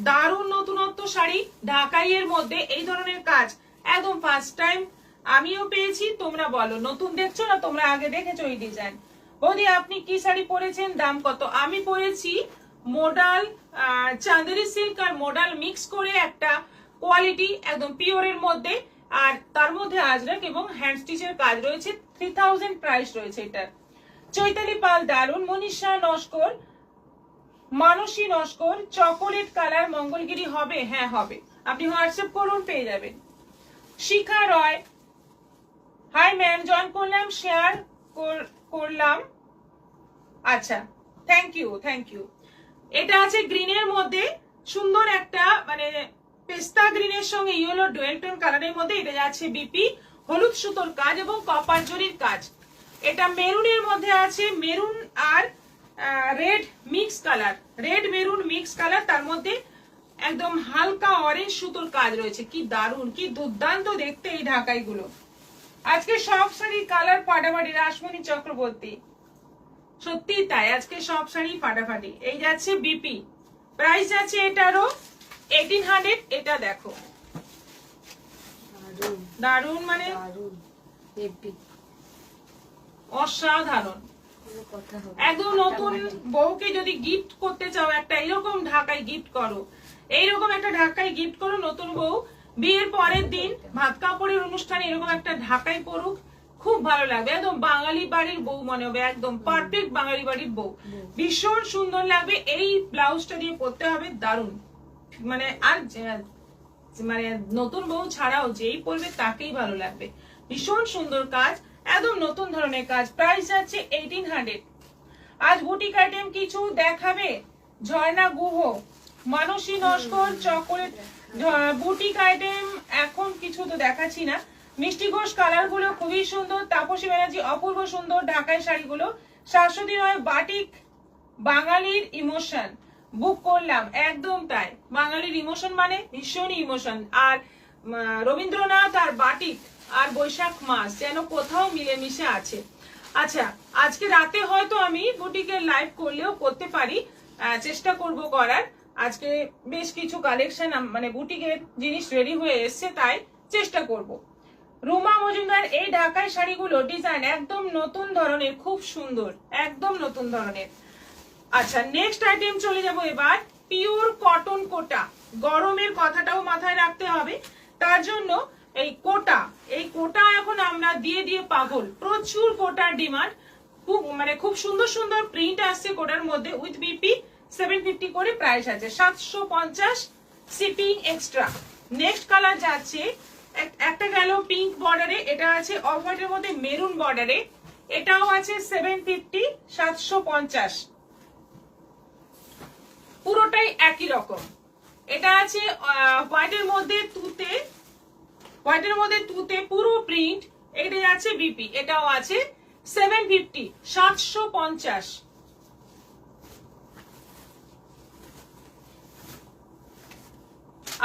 Speaker 1: দারুণ নতুনত্ব শাড়ি ঢাকাইয়ের মধ্যে এই ধরনের কাজ একদম ফার্স্ট টাইম আমিও পেয়েছি। তোমরা বলো নতুন দেখছো না তোমরা আগে দেখেছো এই ডিজাইন? বৌদি আপনি কি শাড়ি পরেছেন, দাম কত? আমি পরেছি মডাল চাঁদেরি সিল্ক আর মডাল মিক্স করে একটা কোয়ালিটি একদম পিওরের মধ্যে, আর তার মধ্যে আজরাক এবং হ্যান্ড স্টিচের কাজ রয়েছে। 3000 প্রাইস রয়েছে এটা। চৈতালি পাল দারুন, মনীষা নস্কর, মানসী নস্কর, চকোলেট কালার মঙ্গলগিরি হবে? হ্যাঁ হবে, আপনি হোয়াটসঅ্যাপ করুন পেয়ে যাবেন। শিখা রয়, হাই ম্যাম, জয়েন করলাম, শেয়ার করলাম। আচ্ছা, থ্যাংক ইউ থ্যাংক ইউ। এটা আছে গ্রিনের মধ্যে সুন্দর একটা মানে পেস্তা গ্রিনের সঙ্গে ইয়েলো ডুয়েল টোন কালারের মধ্যে। এটা যাচ্ছে বিপি, হলুদ সুতোর কাজ এবং কপার জরির কাজ। এটা মেরুনের মধ্যে আছে, মেরুন আর red mix colour, red maroon mix colour, তার মধ্যে একদম হালকা অরেঞ্জ সুতোর কাজ রয়েছে। কি দারুণ, কি দুর্দান্ত দেখতে এই ঢাকাই গুলো। আজকে সব শাড়ি কালার ফাটাফাটি, রাসমণি চক্রবর্তী, সত্যি তাই, আজকে সব শাড়ি ফাটাফাটি। এই যাচ্ছে বিপি, প্রাইস যাচ্ছে এটারও 1800। এটা দেখো দারুণ, মানে অসাধারণ, একদম নতুন বউকে যদি গিফট করতে চাও একটা এরকম ঢাকাই গিফট করো, এইরকম একটা ঢাকাই গিফট করো। নতুন বউ বিয়ের পরের দিন ভাত কাপড়ের অনুষ্ঠানে এরকম একটা ঢাকাই পরুক, খুব ভালো লাগবে। একদম বাঙালি বাড়ির বউ মনে হবে, একদম পারফেক্ট বাঙালি বাড়ির বউ, ভীষণ সুন্দর লাগবে। এই ব্লাউজটা দিয়ে পরতে হবে, দারুণ মানে। আর মানে নতুন বউ ছাড়াও যেই পরবে তাকেই ভালো লাগবে, ভীষণ সুন্দর কাজ, একদম নতুন ধরনের কাজ। প্রাইস যাচ্ছে 1800। আজ বুটিক আইটেম কিছু দেখাবে? ঝর্ণা গুহ, মানসী নস্কর, চকোলেট। বুটিক আইটেম এখন কিছু তো দেখাচ্ছি না। মিষ্টি ঘোষ কালার গুলো খুবই সুন্দর, তাপসী ব্যানার্জি অপূর্ব সুন্দর ঢাকাই শাড়িগুলো। শাশ্বতী রয় বাটিক, বাঙালির ইমোশন, বুক করলাম, একদম তাই, বাঙালির ইমোশন মানে ভীষণ ইমোশন। আর রবীন্দ্রনাথ আর বাটিক আর বৈশাখ মাস যেন কোথাও মিলেমিশে আছে। আচ্ছা, আজকে রাতে হয়তো আমি বুটিকের লাইভ করলেও করতে পারি, চেষ্টা করব করার। আজকে বেশ কিছু কালেকশন মানে বুটিকের জিনিস রেডি হয়ে এসছে, তাই চেষ্টা করব। রুমা মজুমদার, এই ঢাকাই শাড়িগুলো ডিজাইন একদম নতুন ধরনের, খুব সুন্দর, একদম নতুন ধরনের। আচ্ছা, নেক্সট আইটেম চলে যাব এবার। পিওর কটন কোটা, গরমের কথাটাও মাথায় রাখতে হবে, তার জন্য এই কোটা, এই কোটা এখন আমরা দিয়ে দিয়ে পাগল, প্রচুর কোটার ডিমান্ড। খুব মানে খুব সুন্দর সুন্দর প্রিন্ট আসছে কোটার মধ্যে। উইথ বিপি 750 করে প্রাইস আছে, 750 শিপিং এক্সট্রা। নেক্সট কালার যাচ্ছে, একটা গেল পিঙ্ক বর্ডারে, এটা আছে অফ হোয়াইটের মধ্যে মেরুন বর্ডারে, এটাও আছে 750, 750, পুরোটাই একই রকম। এটা আছে হোয়াইটের মধ্যে তুতে, হোয়াইটের মধ্যে তুতে পুরো প্রিন্ট, এটা আছে বিপি, এটাও আছে 750, 750।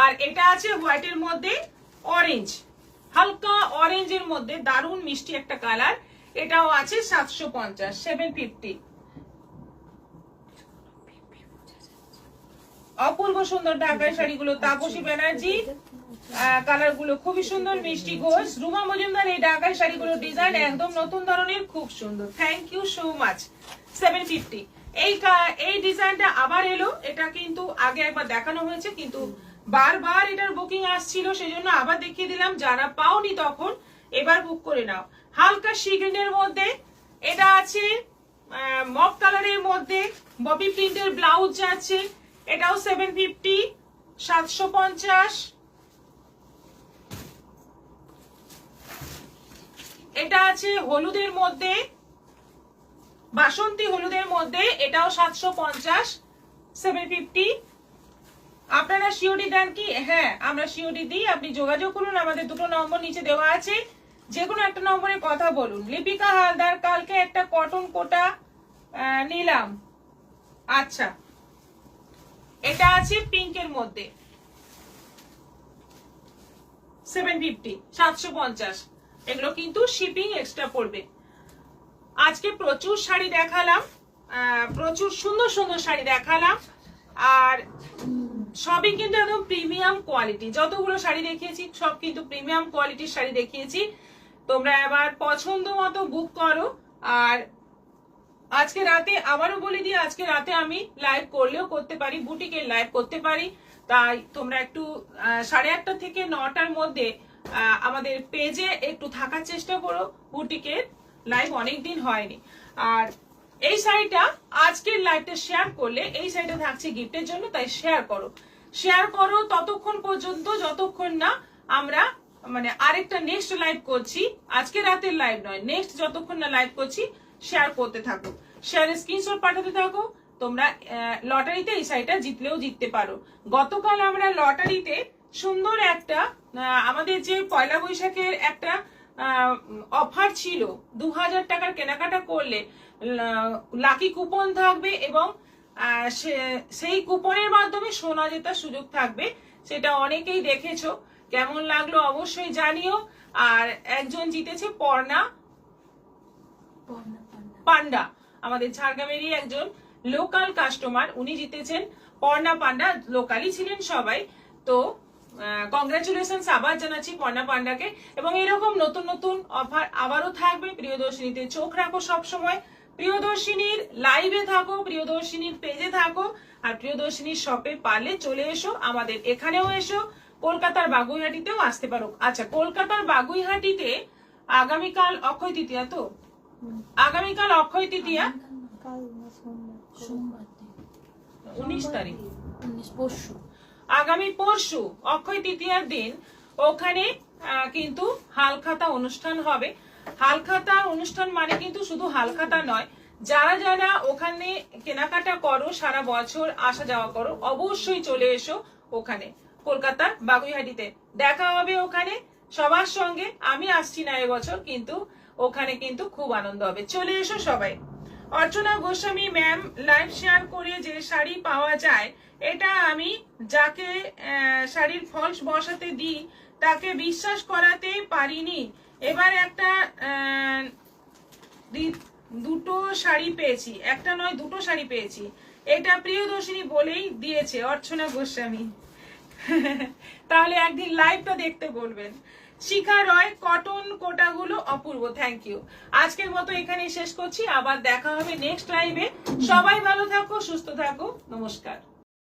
Speaker 1: আর এটা আছে হোয়াইটের মধ্যে অরেঞ্জ, হালকা অরেঞ্জের মধ্যে দারুণ মিষ্টি একটা কালার, এটাও আছে 750, 750। অপূর্ব সুন্দর ঢাকাই শাড়িগুলো, তাপসী ব্যানার্জি কালার গুলো খুবই সুন্দর। মিষ্টি ঘোষ, রুমা মজুমদার, এই ঢাকাই শাড়িগুলো ডিজাইন একদম নতুন ধরনের, খুব সুন্দর। Thank you so much. 750। এই ডিজাইনটা আবার এলো, এটা কিন্তু আগে একবার দেখানো হয়েছে, কিন্তু বারবার এটার বুকিং আসছিল, সেজন্য আবার দেখিয়ে দিলাম। যারা পাওনি তখন এবার বুক করে নাও। হালকা সি গ্রিনের মধ্যে এটা আছে, মক কালারের মধ্যে ববি প্রিন্টের ব্লাউজ আছে, এটাও 750, 750। এটা আছে হলুদের মধ্যে, বাসন্তী হলুদের মধ্যে এটাও 750, 750। আপনারা সিওডি দেন কি? হ্যাঁ, আমরা সিওডি দিই। আপনি যোগাযোগ করুন, আমাদের দুটো নম্বর নিচে দেওয়া আছে, যে কোনো একটা নম্বরে কথা বলুন। লিপিকা হালদার, কালকে একটা কটন কোটা নিলাম। আচ্ছা, এটা আছে পিঙ্কের মধ্যে, 750, 750। এগুলো কিন্তু শিপিং এক্সট্রা পড়বে। আজকে প্রচুর শাড়ি দেখালাম, প্রচুর সুন্দর সুন্দর শাড়ি দেখালাম, আর সবই কিন্তু একদম প্রিমিয়াম কোয়ালিটি। যতগুলো শাড়ি দেখিয়েছি সব কিন্তু প্রিমিয়াম কোয়ালিটির শাড়ি দেখিয়েছি। তোমরা এবার পছন্দ মতো বুক করো। আর আজকে রাতে আবারও বলে দিই, আজকে রাতে আমি লাইভ করলেও করতে পারি, বুটিকের লাইভ করতে পারি। তাই তোমরা একটু 8:30 থেকে 9টার মধ্যে আমাদের পেজে একটু থাকার চেষ্টা করো। বুটিকের লাইভ অনেকদিন হয়নি। আর এই শাড়িটা আজকের লাইভটা শেয়ার করলে এই শাড়িটা থাকছে গিফটের জন্য, তাই শেয়ার করো ততক্ষণ পর্যন্ত যতক্ষণ না আমরা মানে আরেকটা নেক্সট লাইভ করছি। আজকে রাতের লাইভ নয়, নেক্সট যতক্ষণ না লাইভ করছি শেয়ার করতে থাকো, শেয়ারের স্ক্রিনশট পাঠাতে থাকো। তোমরা লটারিতে এই শাড়িটা জিতলেও জিততে পারো। গতকাল আমরা লটারিতে সুন্দর একটা আমাদের যে পয়লা বৈশাখের একটা অফার ছিল, 2000 টাকার কেনাকাটা করলে লাকি কুপন থাকবে এবং সেই কুপনের মাধ্যমে সোনা জেতার সুযোগ থাকবে। সেটা অনেকেই দেখেছো, কেমন লাগলো অবশ্যই জানিও। আর একজন জিতেছে পর্ণা পান্ডা, আমাদের ঝাড়গ্রামেরই একজন লোকাল কাস্টমার, উনি জিতেছেন। পর্ণা পান্ডা লোকালই ছিলেন সবাই। তো কংগ্রাচুলেশনস আবার জানাচ্ছি পর্ণা পান্ডাকে। এবং এরকম নতুন নতুন অফার আবারও থাকবে। প্রিয়দর্শিনীতে চোখ রাখো সব সময়, প্রিয়দর্শিনীর লাইভে থাকো, প্রিয়দর্শিনীর পেজে থাকো, আর প্রিয়দর্শিনীর শপে পারলে চলে এসো, আমাদের এখানেও এসো। কলকাতার বাগুইহাটিতেও আসতে পারো। আচ্ছা, কলকাতার বাগুইহাটিতে আগামীকাল অক্ষয় তৃতীয়া, তো আগামীকাল অক্ষয় তৃতীয়া 19 তারিখ, আগামী পরশু অক্ষয় তৃতীয়ার দিন ওখানে কিন্তু হালখাতা অনুষ্ঠান হবে। হালখাতা অনুষ্ঠান মানে কিন্তু শুধু হালখাতা নয়, যারা যারা ওখানে কেনাকাটা করো, সারা বছর আসা যাওয়া করো, অবশ্যই চলে এসো ওখানে। কলকাতার বাগুইহাটিতে দেখা হবে ওখানে সবার সঙ্গে। আমি আসছি না এবছর, কিন্তু ওখানে কিন্তু খুব আনন্দ হবে, চলে এসো সবাই। অর্চনা গোস্বামী ম্যাম, লাইভ শেয়ার করে যে শাড়ি পাওয়া যায়, এটা আমি যাকে শাড়ির ফলস বসাতে দিই তাকে বিশ্বাস করাতে পারিনি। এবার একটা দুটো শাড়ি পেয়েছি, একটা নয় দুটো শাড়ি পেয়েছি। এটা প্রিয়দর্শিনী বলেই দিয়েছে অর্চনা গোস্বামী। তাহলে একদিন লাইভটা দেখতে বলবেন। শিখা রয়, কটন কোটাগুলো অপূর্ব, থ্যাংক ইউ। আজকের মতো এখানেই শেষ করছি, আবার দেখা হবে নেক্সট লাইভে। সবাই ভালো থাকো, সুস্থ থাকো, নমস্কার।